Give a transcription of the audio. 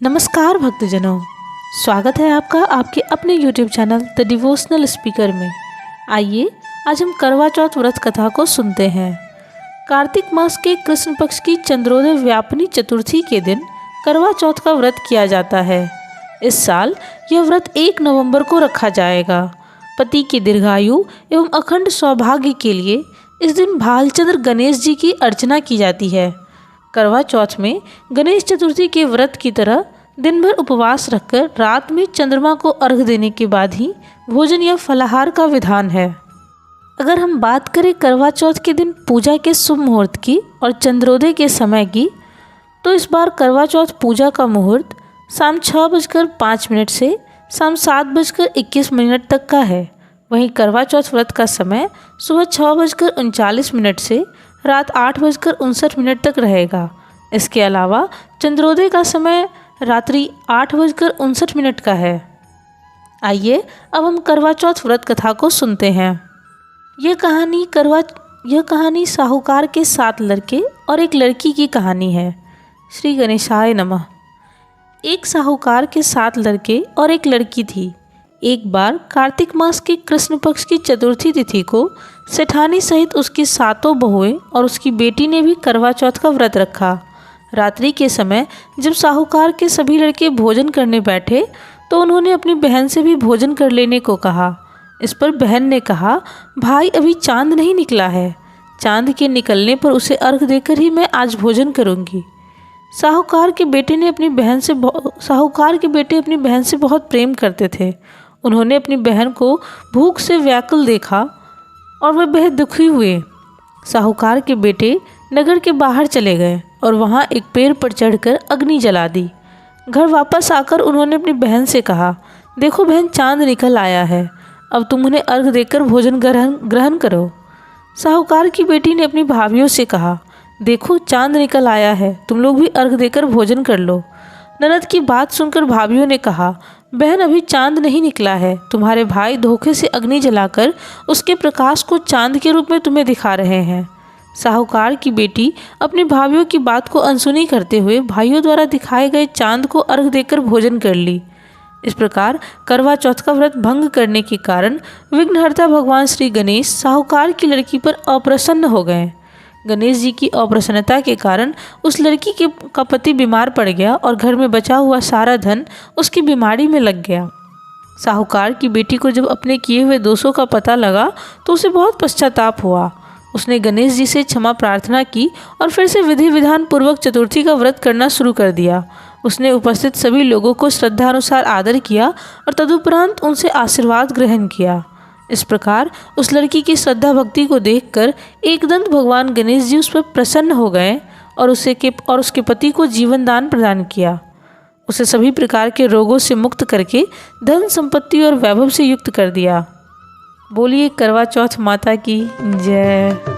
नमस्कार भक्तजनों, स्वागत है आपका आपके अपने YouTube channel the devotional speaker में। आइए आज हम करवा चौथ व्रत कथा को सुनते हैं। कार्तिक मास के कृष्ण पक्ष की चंद्रोदय व्यापिनी चतुर्थी के दिन करवा चौथ का व्रत किया जाता है। इस साल यह व्रत 1 नवंबर को रखा जाएगा। पति की दीर्घायु एवं अखंड सौभाग्य के लिए इस दिन भालचंद्र गणेश जी की अर्चना की जाती है। करवा चौथ में गणेश चतुर्थी के व्रत की तरह दिन भर उपवास रखकर रात में चंद्रमा को अर्घ देने के बाद ही भोजन या फलाहार का विधान है। अगर हम बात करें करवा चौथ के दिन पूजा के शुभ मुहूर्त की और चंद्रोदय के समय की, तो इस बार करवा चौथ पूजा का मुहूर्त शाम 6:05 से शाम 7:21 तक का है। वहीं करवा चौथ व्रत का समय सुबह 6:39 से रात 8:59 तक रहेगा। इसके अलावा चंद्रोदय का समय रात्रि 8:59 का है। आइए अब हम करवा चौथ व्रत कथा को सुनते हैं। यह कहानी साहूकार के 7 लड़के और एक लड़की की कहानी है। श्री गणेशाय नमः। एक साहूकार के 7 लड़के और एक लड़की थी। एक बार कार्तिक मास की कृष्ण पक्ष की चतुर्थी तिथि को सेठानी सहित उसकी 7 बहुएं और उसकी बेटी ने भी करवा चौथ का व्रत रखा। रात्रि के समय जब साहूकार के सभी लड़के भोजन करने बैठे तो उन्होंने अपनी बहन से भी भोजन कर लेने को कहा। इस पर बहन ने कहा, भाई अभी चांद नहीं निकला है, चांद के निकलने पर उसे अर्घ देकर ही मैं आज भोजन करूंगी। साहूकार के बेटे अपनी बहन से बहुत प्रेम करते थे। उन्होंने अपनी बहन को भूख से व्याकुल देखा और वह बेहद दुखी हुए। साहूकार के बेटे नगर के बाहर चले गए और वहां एक पेड़ पर चढ़कर अग्नि जला दी। घर वापस आकर उन्होंने अपनी बहन से कहा, देखो बहन, चांद निकल आया है, अब तुम उन्हें अर्घ देकर भोजन ग्रहण करो। साहूकार की बेटी ने अपनी भाभियों से कहा, देखो चांद निकल आया है, तुम लोग भी अर्घ देकर भोजन कर लो। ननद की बात सुनकर भाभियों ने कहा, बहन अभी चांद नहीं निकला है, तुम्हारे भाई धोखे से अग्नि जलाकर उसके प्रकाश को चांद के रूप में तुम्हें दिखा रहे हैं। साहूकार की बेटी अपनी भाभियों की बात को अनसुनी करते हुए भाइयों द्वारा दिखाए गए चांद को अर्घ देकर भोजन कर ली। इस प्रकार करवा चौथ का व्रत भंग करने के कारण विघ्नहर्ता भगवान श्री गणेश साहूकार की लड़की पर अप्रसन्न हो गए। गणेश जी की अप्रसन्नता के कारण उस लड़की का पति बीमार पड़ गया और घर में बचा हुआ सारा धन उसकी बीमारी में लग गया। साहूकार की बेटी को जब अपने किए हुए दोषों का पता लगा तो उसे बहुत पश्चाताप हुआ। उसने गणेश जी से क्षमा प्रार्थना की और फिर से विधि विधान पूर्वक चतुर्थी का व्रत करना शुरू कर दिया। उसने उपस्थित सभी लोगों को श्रद्धानुसार आदर किया और तदुपरांत उनसे आशीर्वाद ग्रहण किया। इस प्रकार उस लड़की की श्रद्धा भक्ति को देखकर एकदंत भगवान गणेश जी उस पर प्रसन्न हो गए और उसके पति को जीवन दान प्रदान किया। उसे सभी प्रकार के रोगों से मुक्त करके धन संपत्ति और वैभव से युक्त कर दिया। बोलिए करवा चौथ माता की जय।